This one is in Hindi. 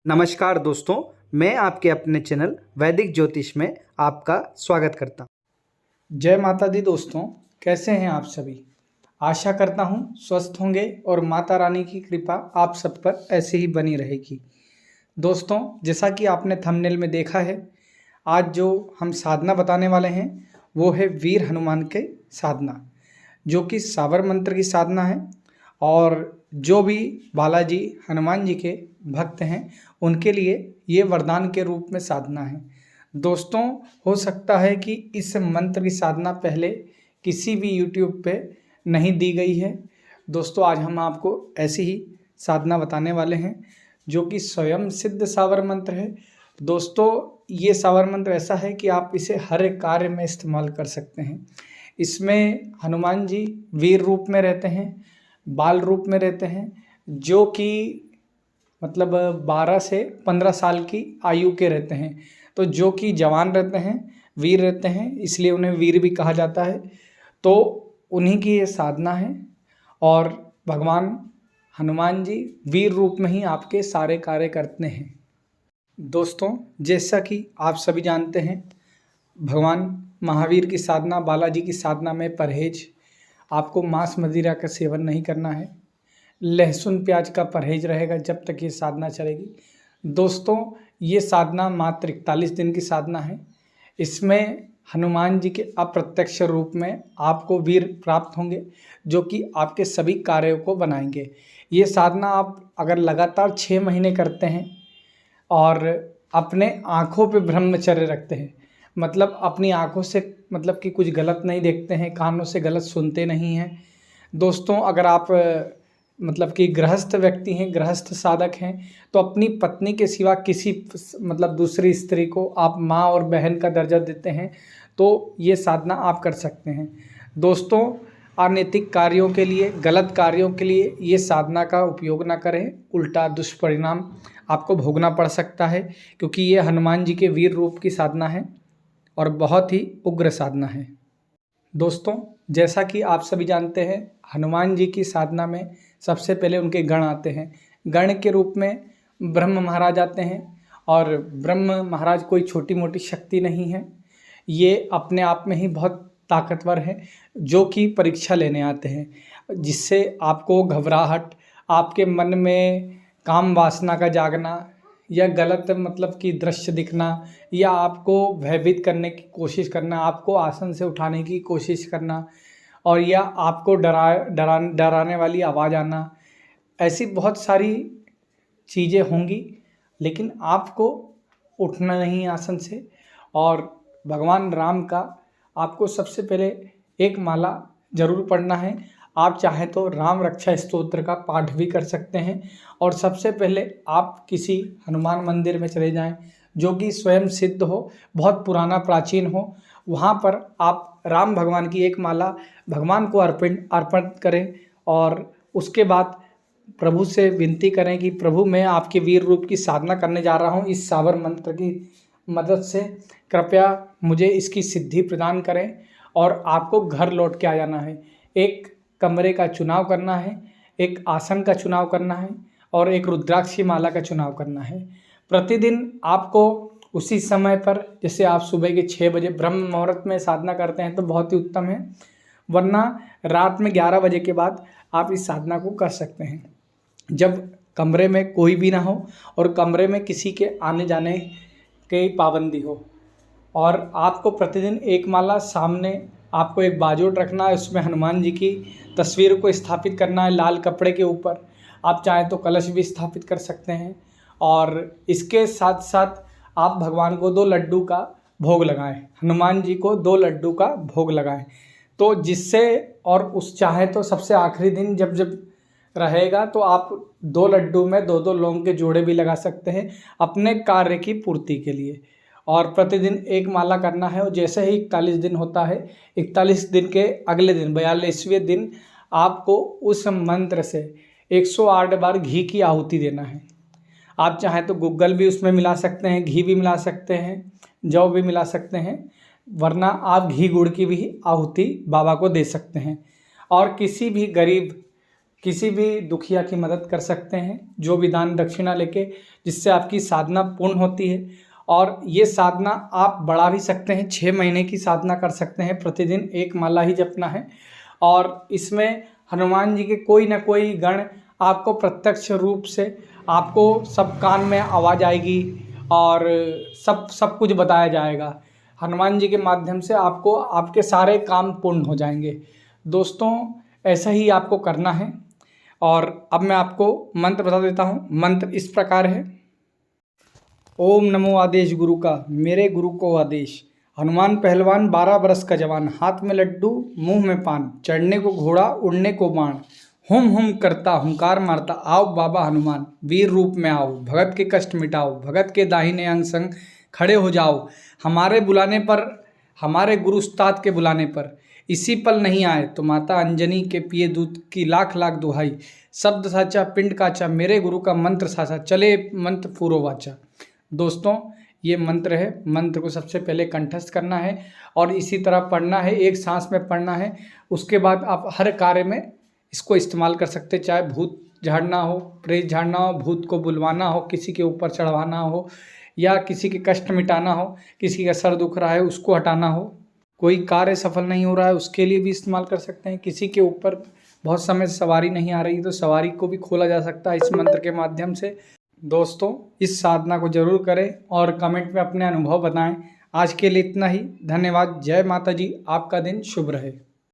नमस्कार दोस्तों, मैं आपके अपने चैनल वैदिक ज्योतिष में आपका स्वागत करता हूँ। जय माता दी दोस्तों, कैसे हैं आप सभी। आशा करता हूँ स्वस्थ होंगे और माता रानी की कृपा आप सब पर ऐसे ही बनी रहेगी। दोस्तों, जैसा कि आपने थंबनेल में देखा है, आज जो हम साधना बताने वाले हैं वो है वीर हनुमान के साधना, जो कि सावर मंत्र की साधना है। और जो भी बालाजी हनुमान जी के भक्त हैं उनके लिए ये वरदान के रूप में साधना है। दोस्तों, हो सकता है कि इस मंत्र की साधना पहले किसी भी यूट्यूब पे नहीं दी गई है। दोस्तों, आज हम आपको ऐसी ही साधना बताने वाले हैं जो कि स्वयं सिद्ध सावर मंत्र है। दोस्तों, ये सावर मंत्र ऐसा है कि आप इसे हर एक कार्य में इस्तेमाल कर सकते हैं। इसमें हनुमान जी वीर रूप में रहते हैं, बाल रूप में रहते हैं, जो कि मतलब 12 से 15 साल की आयु के रहते हैं। तो जो कि जवान रहते हैं, वीर रहते हैं, इसलिए उन्हें वीर भी कहा जाता है। तो उन्हीं की ये साधना है और भगवान हनुमान जी वीर रूप में ही आपके सारे कार्य करते हैं। दोस्तों, जैसा कि आप सभी जानते हैं, भगवान महावीर की साधना, बालाजी की साधना में परहेज, आपको मांस मदिरा का सेवन नहीं करना है, लहसुन प्याज का परहेज रहेगा जब तक ये साधना चलेगी। दोस्तों, ये साधना मात्र 41 दिन की साधना है। इसमें हनुमान जी के अप्रत्यक्ष रूप में आपको वीर प्राप्त होंगे, जो कि आपके सभी कार्यों को बनाएंगे। ये साधना आप अगर लगातार 6 महीने करते हैं और अपने आँखों पे ब्रह्मचर्य रखते हैं, मतलब अपनी आँखों से मतलब कि कुछ गलत नहीं देखते हैं, कानों से गलत सुनते नहीं हैं। दोस्तों, अगर आप मतलब कि गृहस्थ व्यक्ति हैं, गृहस्थ साधक हैं, तो अपनी पत्नी के सिवा किसी मतलब दूसरी स्त्री को आप माँ और बहन का दर्जा देते हैं, तो ये साधना आप कर सकते हैं। दोस्तों, अनैतिक कार्यों के लिए, गलत कार्यों के लिए ये साधना का उपयोग ना करें, उल्टा दुष्परिणाम आपको भोगना पड़ सकता है, क्योंकि ये हनुमान जी के वीर रूप की साधना है और बहुत ही उग्र साधना है। दोस्तों, जैसा कि आप सभी जानते हैं, हनुमान जी की साधना में सबसे पहले उनके गण आते हैं। गण के रूप में ब्रह्म महाराज आते हैं, और ब्रह्म महाराज कोई छोटी मोटी शक्ति नहीं है, ये अपने आप में ही बहुत ताकतवर हैं, जो कि परीक्षा लेने आते हैं, जिससे आपको घबराहट, आपके मन में काम वासना का जागना या गलत मतलब कि दृश्य दिखना, या आपको भयभीत करने की कोशिश करना, आपको आसन से उठाने की कोशिश करना, और या आपको डराने वाली आवाज़ आना, ऐसी बहुत सारी चीज़ें होंगी, लेकिन आपको उठना नहीं आसन से। और भगवान राम का आपको सबसे पहले एक माला जरूर पढ़ना है। आप चाहें तो राम रक्षा स्तोत्र का पाठ भी कर सकते हैं, और सबसे पहले आप किसी हनुमान मंदिर में चले जाएं, जो कि स्वयं सिद्ध हो, बहुत पुराना प्राचीन हो। वहाँ पर आप राम भगवान की एक माला भगवान को अर्पण करें, और उसके बाद प्रभु से विनती करें कि प्रभु, मैं आपके वीर रूप की साधना करने जा रहा हूँ, इस सावर मंत्र की मदद से कृपया मुझे इसकी सिद्धि प्रदान करें। और आपको घर लौट के आ जाना है। एक कमरे का चुनाव करना है, एक आसन का चुनाव करना है, और एक रुद्राक्ष की माला का चुनाव करना है। प्रतिदिन आपको उसी समय पर, जैसे आप सुबह के 6 बजे ब्रह्म मुहूर्त में साधना करते हैं तो बहुत ही उत्तम है, वरना रात में 11 बजे के बाद आप इस साधना को कर सकते हैं, जब कमरे में कोई भी ना हो और कमरे में किसी के आने जाने की पाबंदी हो। और आपको प्रतिदिन एक माला सामने आपको एक बाजूट रखना है, उसमें हनुमान जी की तस्वीर को स्थापित करना है लाल कपड़े के ऊपर। आप चाहें तो कलश भी स्थापित कर सकते हैं, और इसके साथ साथ आप भगवान को 2 लड्डू का भोग लगाएं, हनुमान जी को 2 लड्डू का भोग लगाएं, तो जिससे, और उस चाहे तो सबसे आखिरी दिन जब जब रहेगा तो आप 2 लड्डू में 2-2 लौंग के जोड़े भी लगा सकते हैं अपने कार्य की पूर्ति के लिए। और प्रतिदिन एक माला करना है, और जैसे ही 41 दिन होता है, 41 दिन के अगले दिन 42वें दिन आपको उस मंत्र से 108 बार घी की आहुति देना है। आप चाहें तो गुग्गल भी उसमें मिला सकते हैं, घी भी मिला सकते हैं, जौ भी मिला सकते हैं, वरना आप घी गुड़ की भी आहुति बाबा को दे सकते हैं। और किसी भी गरीब किसी भी दुखिया की मदद कर सकते हैं, जो भी दान दक्षिणा लेके, जिससे आपकी साधना पूर्ण होती है। और ये साधना आप बढ़ा भी सकते हैं, 6 महीने की साधना कर सकते हैं, प्रतिदिन 1 माला ही जपना है। और इसमें हनुमान जी के कोई ना कोई गण आपको प्रत्यक्ष रूप से आपको सब कान में आवाज़ आएगी और सब कुछ बताया जाएगा। हनुमान जी के माध्यम से आपको आपके सारे काम पूर्ण हो जाएंगे। दोस्तों, ऐसा ही आपको करना है। और अब मैं आपको मंत्र बता देता हूँ। मंत्र इस प्रकार है। ओम नमो आदेश गुरु का, मेरे गुरु को आदेश। हनुमान पहलवान 12 बरस का जवान, हाथ में लड्डू मुंह में पान, चढ़ने को घोड़ा उड़ने को बाण, हुम हुम करता हुंकार मारता, आओ बाबा हनुमान, वीर रूप में आओ, भगत के कष्ट मिटाओ, भगत के दाहिने अंग संग खड़े हो जाओ। हमारे बुलाने पर, हमारे गुरु उस्ताद के बुलाने पर इसी पल नहीं आए तो माता अंजनी के पिए दूध की लाख लाख दुहाई। शब्द साचा पिंड काचा, मेरे गुरु का मंत्र साचा, चले मंत्र पूरो वाचा। दोस्तों, ये मंत्र है। मंत्र को सबसे पहले कंठस्थ करना है और इसी तरह पढ़ना है, एक सांस में पढ़ना है। उसके बाद आप हर कार्य में इसको इस्तेमाल कर सकते, चाहे भूत झाड़ना हो, प्रेत झाड़ना हो, भूत को बुलवाना हो, किसी के ऊपर चढ़वाना हो, या किसी के कष्ट मिटाना हो, किसी का सर दुख रहा है उसको हटाना हो, कोई कार्य सफल नहीं हो रहा है उसके लिए भी इस्तेमाल कर सकते हैं। किसी के ऊपर बहुत समय से सवारी नहीं आ रही तो सवारी को भी खोला जा सकता है इस मंत्र के माध्यम से। दोस्तों, इस साधना को जरूर करें और कमेंट में अपने अनुभव बताएं। आज के लिए इतना ही। धन्यवाद। जय माता जी। आपका दिन शुभ रहे।